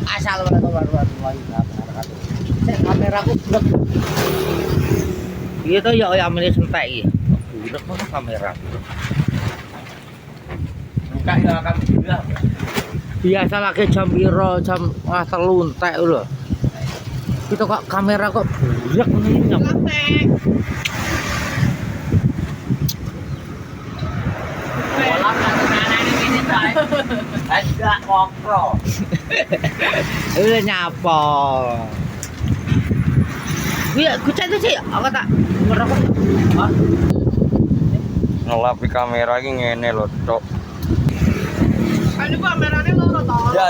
Assalamualaikum warahmatullahi wabarakatuh. Cek kameraku blek. Iya tuh ya amene sentek iki. Blek mana kamera. Buka ya akan bilang. Biasa lagi jam piro, jam 3 entek lho. Itu kok kamera kok blek ngene nyok. Ada kopro. Udah nyapa. Iya, kucing tuh sih, aku tak merokok. Ngelapi kamera iki ngene lho, Tok. Ini kameranya loro to. Ya,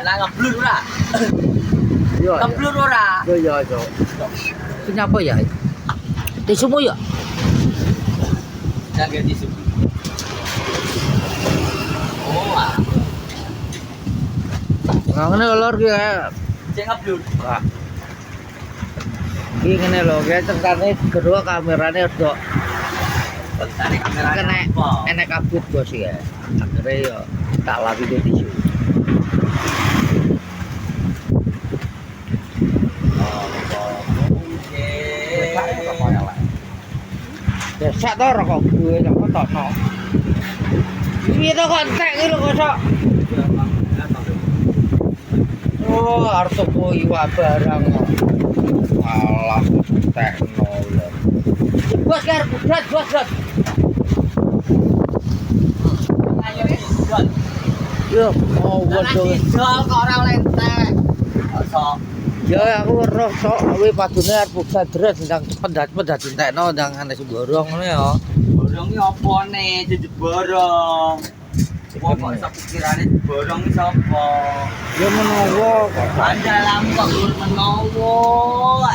lah ngeblur ora. Iya. Ngeblur ora. Iya, iya. Itu nyapa ya? Tisumu ya? Jaga tisu. Oh, ah. Nggak ngene lor ki kayak. Cek ngeblur. Enggak. Iki ngene lho, kayak ceritane kedua kamerane udah Tadi kamera kena enek kabut bos ya. Akhirnya ya tak lapi ke tisu. Desak to rokok gue tak ketokno. Piye to kok entek iki lho kok. Oh, arep toko iwak barang kok. Alah tekno lho. Bos kar budat bos. Yo, mau waduh. Jol kok ora oleh entek. Sok. Ya aku weruh sok kuwi padune arep buka dres ndang cepet dadi entekno ndang ana semborong ngono ya. Borong iki opone jejeg borong. Wong kok iso pikirane borong iki sapa? Ya menawa kok. Andalam kok menawa.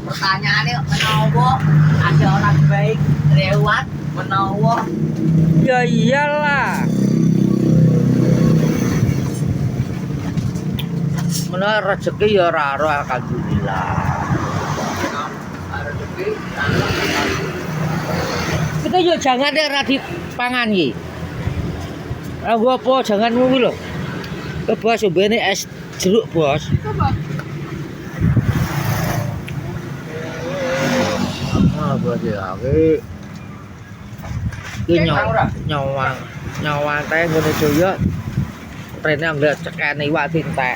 Pertanyaane kok menawa ada orang baik lewat menawa. Ya iyalah. Menawa rezeki ya ora ora alhamdulillah. Kita yo jangan deh radit pangan iki. Aku apa janganmu kuwi lho. Ke bos mbene es jeruk, Bos. Coba. Ah, bos ya. Iki nyawang teh ngene joyo. Rene anggere cekene iwak dintek.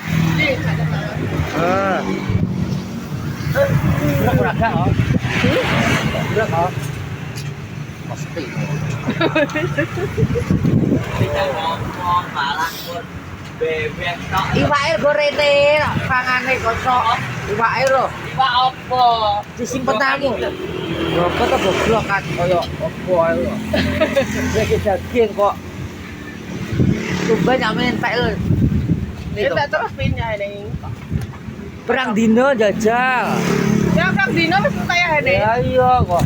Ah. Ora gak kok. Ora kok. Mesti. Tidak ngomong malah pun bebek tok. Iwake gorene pangane kosok. Iwake lho. Iwak opo? Disimpen tamu. Lho kok to goblok kan koyo opo ae lho. Iki daging kok. Tumben nyame entek lho. Kita terus pinnya ini. Perang dino jajal. Ya kan dino wis kaya ini. Ya iya kok.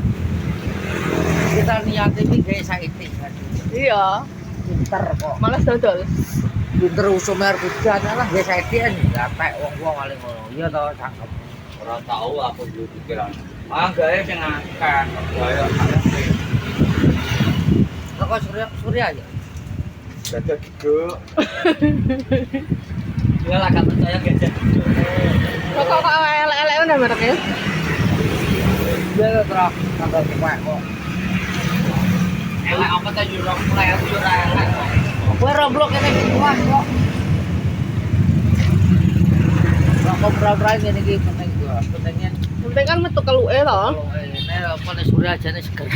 Kita niat iki gawe saiki. Iya. Pinter kok. Malas dodol. Pinter usume arep udan lah gawe saiki gatek wong-wong paling ngono. Iya to cakep. Ora tahu aku dulu pikiran. Ah gawe sing akeh. Gaya akeh. Kok surya aja. Gajah gede. Dia lah gak percaya gajah gede. Kok elek-elek udah mereknya. Dia terus tanggal kuek kok. Elek apa ta jurang mulai aku ora elek kok. Kowe roblok kene kuat kok. Kok berapa ngene iki penting gua. Pentingnya Penting kan metu keluke to. ini apa nih surya aja nih seger.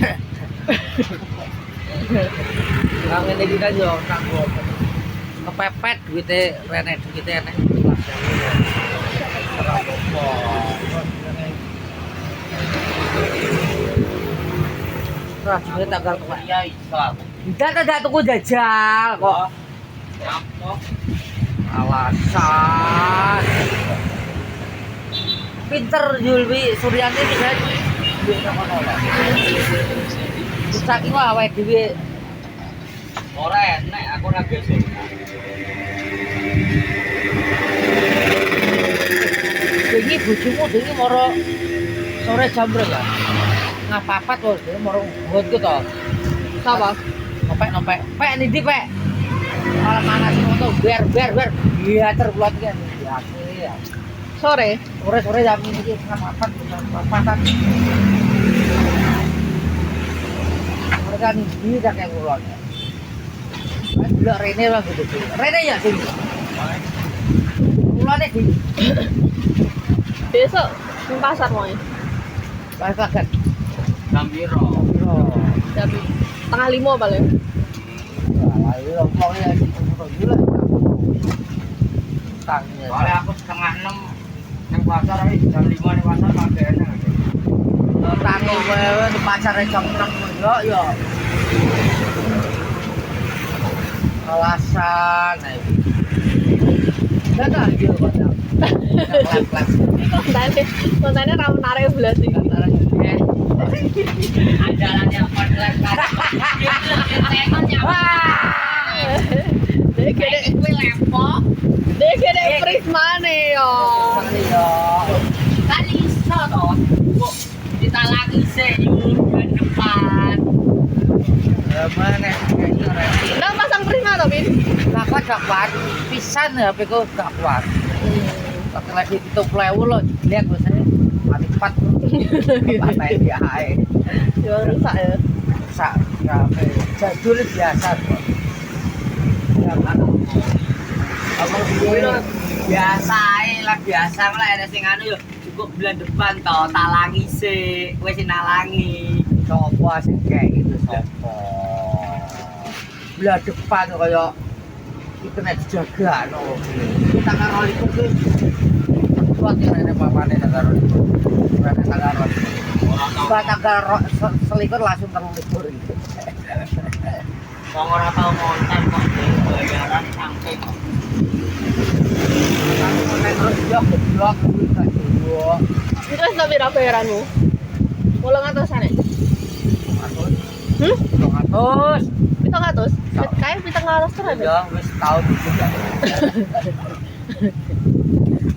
Kang ngene iki kan yo kanggo kepepet duite rene duite enek. Ora apa-apa. Ora jenenge tanggal kuek. Ya iso. Tidak tuku jajal kok. Apa? Alasan. Pinter Julwi Suryani iki guys. Duit nang kono lho. Saiki wae awake dhewe Ora enek aku ora gesek. Dengi bojomu dengi moro sore jam berapa? Ngapapat kok moro nggonku to. Sapa? Nopek. Pek ndi, Pek? Kalau mana sih motor ber. Iya terbuat kan. Ya. Sore. Sore jam ini papat. Mereka ini dah kayak ngulon. Belok Rene lah gitu. Rene ya sih. Ngulon deh sih. Besok di pasar mau ya. Pasar kan. Gambiro. Jam 4:30 paling. Ayo pokoknya gila. Tangnya. Soalnya aku 5:30 nang pasar ae jam 5 ning pasar pakaiannya. Tangi wewe di pasar jam 6 yo yo. Alasan ae. Dah yo padahal. Kelas. Kontane ra menarik belas iki. Andalannya online Dek gede kuwi lepok. Dek gede prismane yo. kan iso toh. Kok ditalangi sih bulan depan. Mana Ndak pasang prisma to, Bin? Aku dapat pisan ya HP ku gak kuat. Pakai lagi tutup lewu lo, lihat gue saya mati 4 pakai dia ae. Yo rusak ya. Sak HP jadul biasa kok. Ya mana? Apa gue Biasa ae lah biasa lah ada sing anu yo cukup bulan depan toh talangi sih wis nalangi. sopo sing kayak gitu sopo. Bulan depan kaya itu nek dijaga no. Kita karo iku ki kuat ya nek papane karo iku. Nek karo Ba tanggal selikur langsung terlikur gitu. Wong ora tau montan kok bayaran sampai kok. Terus yo goblok kuwi gak jowo. Itu wis tapi ra bayaranmu. 800-an ya? Hmm? 200. 700. Kayak 700 terus Ya wis tahun juga.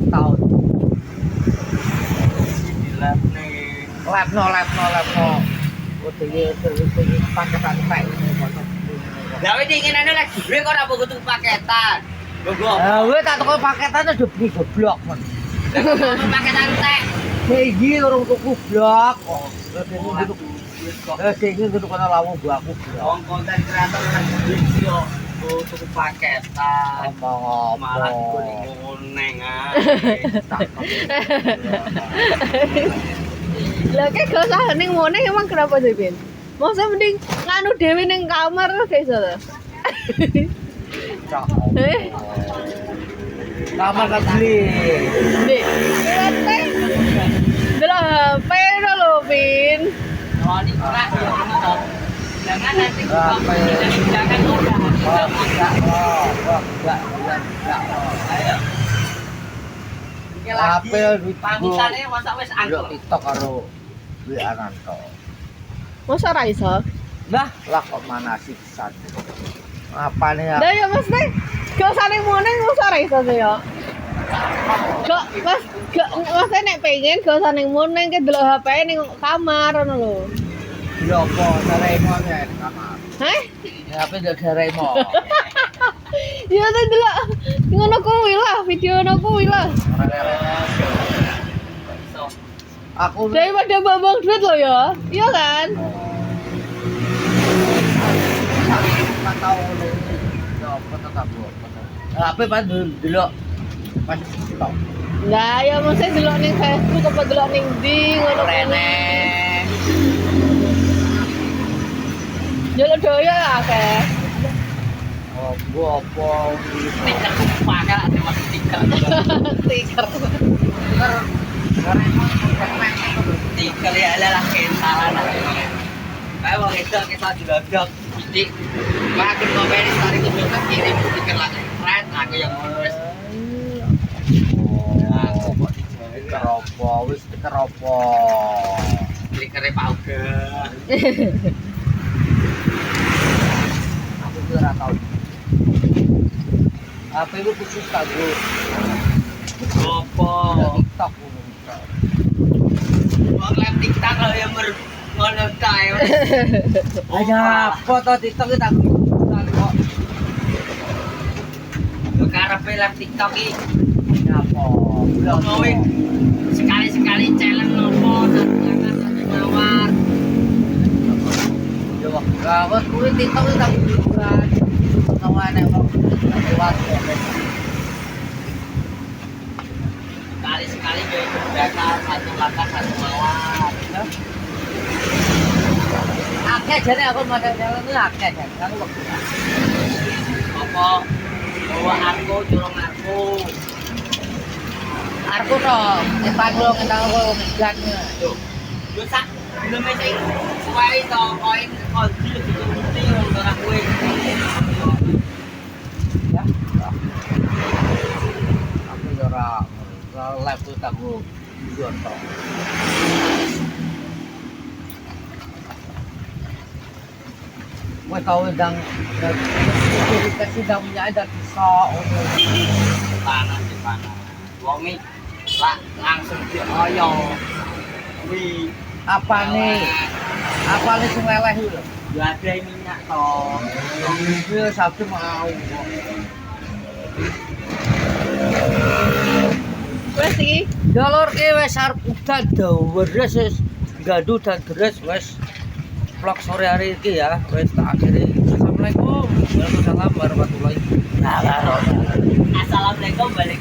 Tahun. Dilat nih. Lapno. Udah paketan tek. Lah wis dinginane lek duwe kok ora butuh paketan. Gogo. Wis tak toko paketan udah beli goblok men. Paketan teh. Iki urung tuku blok. Ora Dene duit kok. iki kudu kana lawu aku blok. Wong konten kreator ora duit yo. Tuku paketan. Omong Malah apa? ngoneng ae. Lah kayak gak usah ning ngene emang kenapa sih, Bin? Masa mending nganu dhewe ning kamar gak iso to? Eh? Kamar gak beli. Dik, teh. Delok HP ora lho, Bin. Oh, ini keras ya ini toh. Jangan nanti Apa ya? jangan udah. Enggak. Ayo. Iki lagi. Apa duit Pamitannya masa wis Yo angkel. TikTok karo WA-an to. Masa ra iso? Lah kok mana sih pisan. Apane ya? Lah ya Mas teh. Gak usah ning ngene masa ra iso sih ya. Mas nek pengen gak usah ning ngene ke delok HP ning kamar ngono lho. Yo apa Doraemon ya di kamar. Hah? Ya apa Doraemon. Ya teh delok ngono kuwi lah, video ngono kuwi lah. So, Aku Daripada babang duit lo ya. Iya kan? tak tahu lho. Yo apa tetap apa pan delok pas TikTok. Lah ya mesti delok ning Facebook apa delok ning ndi ngono Rene. Delok doyo akeh. Oh, gua apa stiker pakai ada mas stiker. Stiker. Doraemon Stiker ya adalah kentalan. Kayak wong itu kita diladak titik. Makin komen tarik ke belakang kirim stiker lagi. Keren aku yang ngurus. Aku kok dijahit keropo, wis keropo. stikernya Pak Uga. Aku tuh ora tau. Apa itu khusus kanggo Gopo. TikTok ngono. Wong live TikTok kalau yang ngono kae. Aja foto TikTok kita kok. karepe live TikTok iki Nyapa? ono wis sekali-sekali challenge nopo satu mawar. Yo wah, gawat kuwi TikTok iki tak bukan. Kawane kok lewat ya. Sekali-sekali gue kebiasaan satu langkah satu mawar. Akeh jane aku model jalan iki akeh jan. Aku wektu. Apa bawa aku curung aku. Arku to, panglo ngetang aku megan. Yo. Yo sak belum sing suwe to koin kunci dikunci untuk aku. Ya. Aku yo ora live ku tak go to. Wes tau ndang kasih ndang punya ada bisa Panas di panas. Wong iki lah langsung dioyo. Wi apane sing leleh iki lho. yo ada minyak toh. Iya Sabtu mau. Wes iki Jalur ki wis arep udan daweres wis gandu dan deres wis vlog sore hari iki ya wis tak akhiri. Assalamualaikum. Waalaikumsalam warahmatullahi wabarakatuh. Assalamualaikum balik.